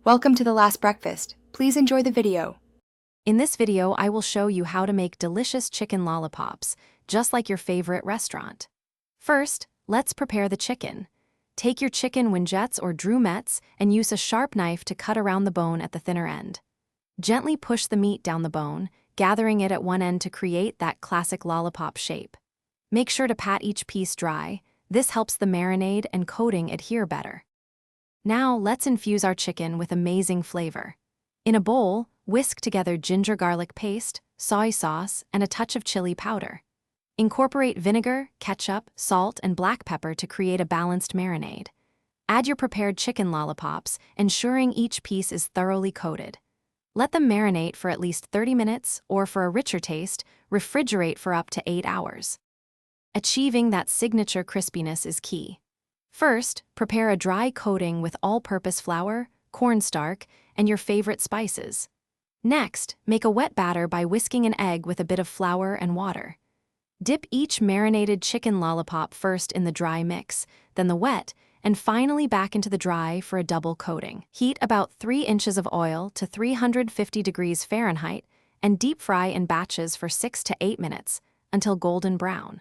Welcome to the last breakfast. Please enjoy the video. In this video, I will show you how to make delicious chicken lollipops, just like your favorite restaurant. First, let's prepare the chicken. Take your chicken wingettes or drumettes and use a sharp knife to cut around the bone at the thinner end. Gently push the meat down the bone, gathering it at one end to create that classic lollipop shape. Make sure to pat each piece dry. This helps the marinade and coating adhere better. Now, let's infuse our chicken with amazing flavor. In a bowl, whisk together ginger garlic paste, soy sauce, and a touch of chili powder. Incorporate vinegar, ketchup, salt, and black pepper to create a balanced marinade. Add your prepared chicken lollipops, ensuring each piece is thoroughly coated. Let them marinate for at least 30 minutes, or for a richer taste, refrigerate for up to 8 hours. Achieving that signature crispiness is key. First, prepare a dry coating with all-purpose flour, cornstarch, and your favorite spices. Next, make a wet batter by whisking an egg with a bit of flour and water. Dip each marinated chicken lollipop first in the dry mix, then the wet, and finally back into the dry for a double coating. Heat about 3 inches of oil to 350 degrees Fahrenheit and deep fry in batches for 6 to 8 minutes until golden brown.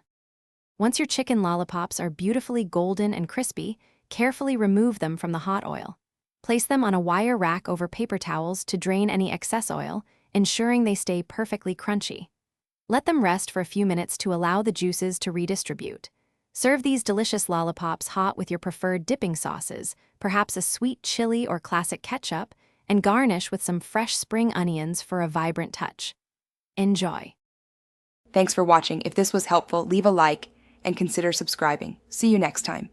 Once your chicken lollipops are beautifully golden and crispy, carefully remove them from the hot oil. Place them on a wire rack over paper towels to drain any excess oil, ensuring they stay perfectly crunchy. Let them rest for a few minutes to allow the juices to redistribute. Serve these delicious lollipops hot with your preferred dipping sauces, perhaps a sweet chili or classic ketchup, and garnish with some fresh spring onions for a vibrant touch. Enjoy! Thanks for watching. If this was helpful, leave a like and consider subscribing. See you next time.